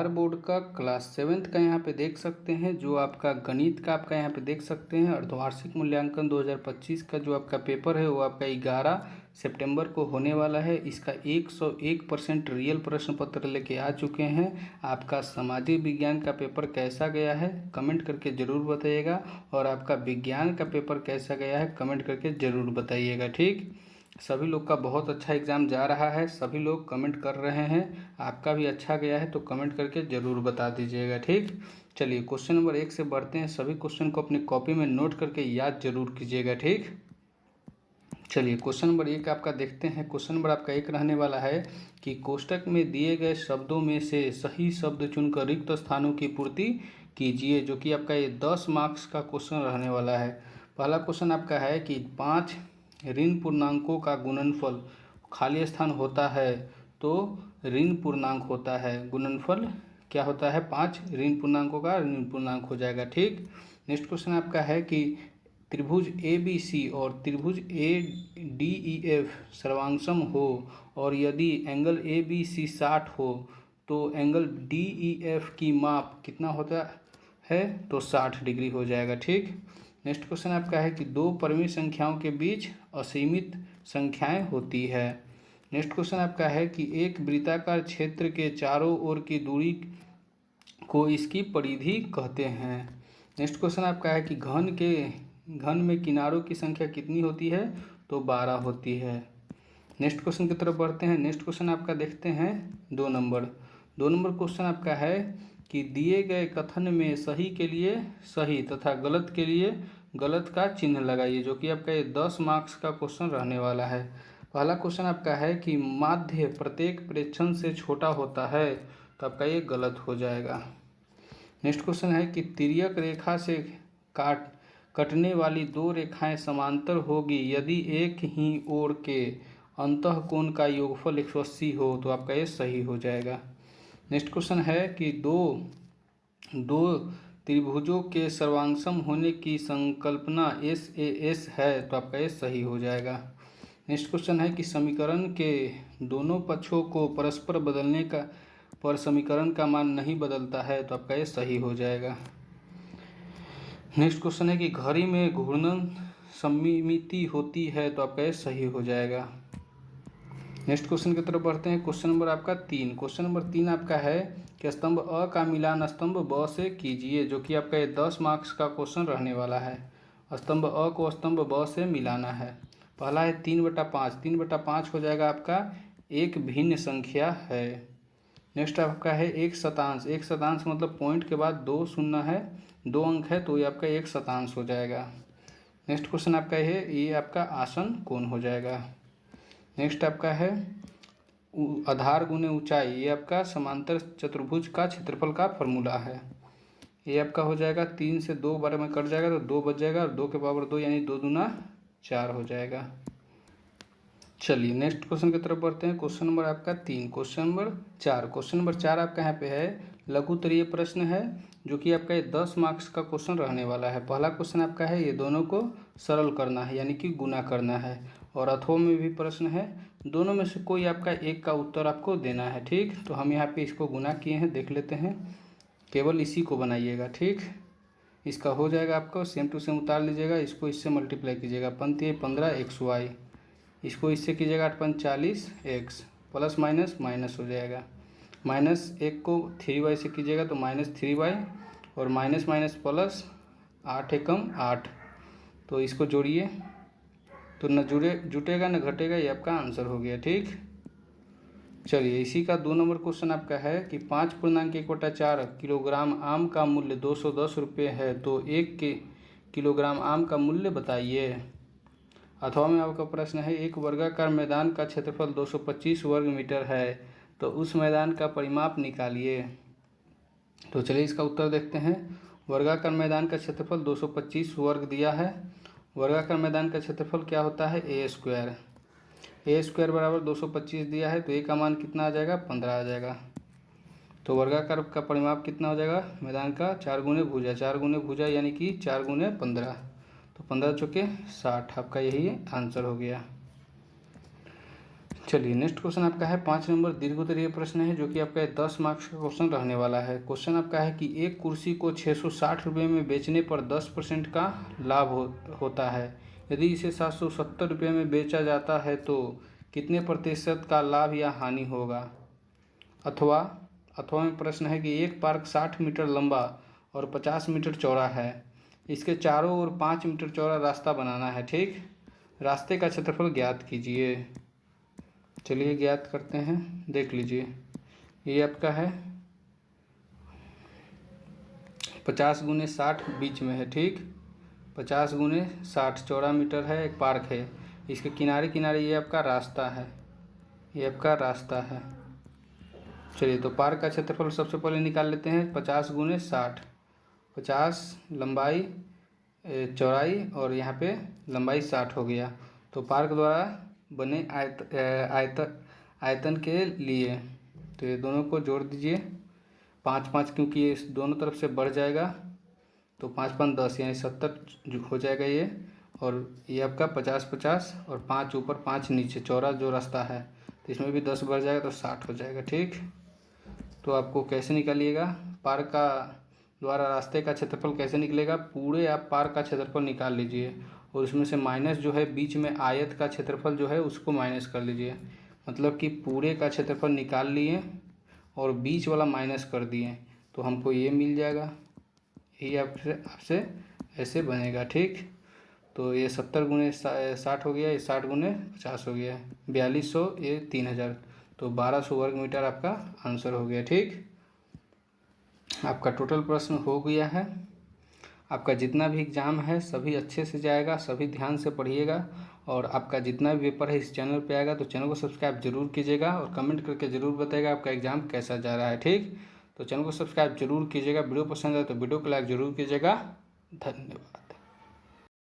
Board का class 7th का यहाँ पे देख सकते हैं, जो आपका गणित का आपका यहाँ पे देख सकते हैं। अर्धवार्षिक मूल्यांकन 2025 का जो आपका पेपर है वो आपका 11 सितंबर को होने वाला है। इसका 101% रियल प्रश्न पत्र लेके आ चुके हैं। आपका सामाजिक विज्ञान का पेपर कैसा गया है कमेंट करके ज़रूर बताइएगा, और आपका विज्ञान का पेपर कैसा गया है कमेंट करके ज़रूर बताइएगा। ठीक, सभी लोग का बहुत अच्छा एग्ज़ाम जा रहा है, सभी लोग कमेंट कर रहे हैं। आपका भी अच्छा गया है तो कमेंट करके ज़रूर बता दीजिएगा। ठीक, चलिए क्वेश्चन नंबर 1 से बढ़ते हैं। सभी क्वेश्चन को अपनी कॉपी में नोट करके याद जरूर कीजिएगा। ठीक, चलिए क्वेश्चन नंबर 1 आपका देखते हैं। क्वेश्चन नंबर आपका 1 रहने वाला है कि कोष्टक में दिए गए शब्दों में से सही शब्द चुनकर रिक्त स्थानों की पूर्ति कीजिए, जो कि आपका ये 10 मार्क्स का क्वेश्चन रहने वाला है। पहला क्वेश्चन आपका है कि 5 ऋण पूर्णांकों का गुणनफल खाली स्थान होता है तो ऋण पूर्णांक होता है। गुणनफल क्या होता है? 5 ऋण पूर्णांकों का ऋण पूर्णांक हो जाएगा। ठीक, नेक्स्ट क्वेश्चन आपका है कि त्रिभुज ए बी सी और त्रिभुज ए डी ई एफ सर्वांगसम हो और यदि एंगल ए बी सी 60 हो तो एंगल डी ई एफ की माप कितना होता है? तो 60 डिग्री हो जाएगा। ठीक, नेक्स्ट क्वेश्चन आपका है कि दो परिमित संख्याओं के बीच असीमित संख्याएं होती है। नेक्स्ट क्वेश्चन आपका है कि एक वृत्ताकार क्षेत्र के चारों ओर की दूरी को इसकी परिधि कहते हैं। नेक्स्ट क्वेश्चन आपका है कि घन में किनारों की संख्या कितनी होती है? तो 12 होती है। नेक्स्ट क्वेश्चन की तरफ बढ़ते हैं। नेक्स्ट क्वेश्चन आपका देखते हैं 2 नंबर क्वेश्चन आपका है कि दिए गए कथन में सही के लिए सही तथा गलत के लिए गलत का चिन्ह लगाइए, जो कि आपका ये 10 मार्क्स का क्वेश्चन रहने वाला है। पहला क्वेश्चन आपका है कि माध्य प्रत्येक प्रेक्षण से छोटा होता है, तो आपका ये गलत हो जाएगा। नेक्स्ट क्वेश्चन है कि तिर्यक रेखा से कटने वाली दो रेखाएं समांतर होगी यदि एक ही ओर के अंतःकोण का योगफल 180 हो, तो आपका ये सही हो जाएगा। नेक्स्ट क्वेश्चन है कि दो त्रिभुजों के सर्वांगसम होने की संकल्पना SAS है, तो आपका ये सही हो जाएगा। नेक्स्ट क्वेश्चन है कि समीकरण के दोनों पक्षों को परस्पर बदलने पर समीकरण का मान नहीं बदलता है, तो आपका ये सही हो जाएगा। नेक्स्ट क्वेश्चन है कि घड़ी में घूर्णन सममिति होती है, तो आपका ये सही हो जाएगा। नेक्स्ट क्वेश्चन की तरफ बढ़ते हैं। क्वेश्चन नंबर आपका 3 आपका है कि स्तंभ अ का मिलान स्तंभ ब से कीजिए, जो कि आपका ये 10 मार्क्स का क्वेश्चन रहने वाला है। स्तंभ अ को स्तंभ ब से मिलाना है। पहला है 3/5। 3/5 हो जाएगा आपका एक भिन्न संख्या है। नेक्स्ट आपका है 1/7। 1/7 मतलब पॉइंट के बाद 2 शून्य है, 2 अंक है, तो ये आपका 1/7 हो जाएगा। नेक्स्ट क्वेश्चन आपका है ये आपका आसन कोण हो जाएगा। नेक्स्ट आपका है आधार गुने ऊंचाई, ये आपका समांतर चतुर्भुज का क्षेत्रफल का फॉर्मूला है। ये आपका हो जाएगा 3 से 2 बार में कट जाएगा तो 2 बच जाएगा, और 2 के पावर 2 यानी 2 दूना 4 हो जाएगा। चलिए नेक्स्ट क्वेश्चन की तरफ बढ़ते हैं। क्वेश्चन नंबर आपका 3 क्वेश्चन नंबर 4 आपका यहाँ पे है लघुत्तरीय प्रश्न है, जो कि आपका ये 10 मार्क्स का क्वेश्चन रहने वाला है। पहला क्वेश्चन आपका है ये दोनों को सरल करना है, यानी कि गुना करना है, और अथवा में भी प्रश्न है। दोनों में से कोई आपका एक का उत्तर आपको देना है। ठीक, तो हम यहाँ पे इसको गुना किए हैं, देख लेते हैं। केवल इसी को बनाइएगा। ठीक, इसका हो जाएगा आपको सेम टू सेम उतार लीजिएगा, इसको इससे मल्टीप्लाई कीजिएगा। 15 15 XY, इसको इससे कीजिएगा 8 40 X, प्लस माइनस माइनस हो जाएगा। -1 को 3Y से कीजिएगा तो -3Y, और माइनस माइनस प्लस 8 एकम 8, तो इसको जोड़िए तो न जुटेगा न घटेगा, ये आपका आंसर हो गया। ठीक, चलिए इसी का 2 नंबर क्वेश्चन आपका है कि 5.1/4 किलोग्राम आम का मूल्य 210 रुपये है, तो 1 किलोग्राम आम का मूल्य बताइए। अथवा में आपका प्रश्न है एक वर्गाकार मैदान का क्षेत्रफल 225 वर्ग मीटर है, तो उस मैदान का परिमाप निकालिए। तो चलिए इसका उत्तर देखते हैं। वर्गाकार मैदान का क्षेत्रफल 225 वर्ग दिया है। वर्गाकार मैदान का क्षेत्रफल क्या होता है? A² बराबर 225 दिया है, तो A का मान कितना आ जाएगा? 15 आ जाएगा। तो वर्गाकार का परिमाप कितना हो जाएगा मैदान का? 4 गुने भुजा यानी कि 4 गुने 15, तो 15 चौके 60, आपका यही आंसर हो गया। चलिए नेक्स्ट क्वेश्चन आपका है 5 नंबर दीर्घोत्तरीय प्रश्न है, जो कि आपका 10 मार्क्स का क्वेश्चन रहने वाला है। क्वेश्चन आपका है कि एक कुर्सी को 660 रुपये में बेचने पर 10% का लाभ होता है। यदि इसे 770 रुपये में बेचा जाता है तो कितने प्रतिशत का लाभ या हानि होगा। अथवा में प्रश्न है कि एक पार्क 60 मीटर लंबा और 50 मीटर चौड़ा है। इसके चारों ओर 5 मीटर चौड़ा रास्ता बनाना है, ठीक। रास्ते का क्षेत्रफल ज्ञात कीजिए। चलिए ज्ञात करते हैं, देख लीजिए। ये आपका है 50 गुने 60 बीच में है, ठीक। 50 गुने 60 चौड़ा मीटर है, एक पार्क है। इसके किनारे किनारे ये आपका रास्ता है, ये आपका रास्ता है। चलिए तो पार्क का क्षेत्रफल सबसे पहले निकाल लेते हैं। 50 गुने 60, 50 लंबाई चौड़ाई और यहाँ पे लंबाई 60 हो गया। तो पार्क द्वारा बने आयतन के लिए तो ये दोनों को जोड़ दीजिए 5-5, क्योंकि ये दोनों तरफ से बढ़ जाएगा तो 5-5 10 यानी 70 हो जाएगा ये। और ये आपका 50-50 और 5 ऊपर 5 नीचे चौड़ा जो रास्ता है, तो इसमें भी 10 बढ़ जाएगा तो 60 हो जाएगा, ठीक। तो आपको कैसे निकालिएगा पार्क का द्वारा रास्ते का क्षेत्रफल कैसे निकलेगा। पूरे आप पार्क का क्षेत्रफल निकाल लीजिए और उसमें से माइनस जो है बीच में आयत का क्षेत्रफल जो है उसको माइनस कर लीजिए। मतलब कि पूरे का क्षेत्रफल निकाल लिए और बीच वाला माइनस कर दिए तो हमको ये मिल जाएगा। ये आपसे ऐसे बनेगा, ठीक। तो ये 70 गुने 60 हो गया, ये 60 गुने 50 हो गया, 4200, ये 3000, तो 1200 वर्ग मीटर आपका आंसर हो गया, ठीक। आपका टोटल प्रश्न हो गया है। आपका जितना भी एग्ज़ाम है सभी अच्छे से जाएगा, सभी ध्यान से पढ़िएगा। और आपका जितना भी पेपर है इस चैनल पे आएगा तो चैनल को सब्सक्राइब जरूर कीजिएगा और कमेंट करके ज़रूर बताइएगा आपका एग्ज़ाम कैसा जा रहा है, ठीक। तो चैनल को सब्सक्राइब जरूर कीजिएगा। वीडियो पसंद आए तो वीडियो को लाइक जरूर कीजिएगा। धन्यवाद।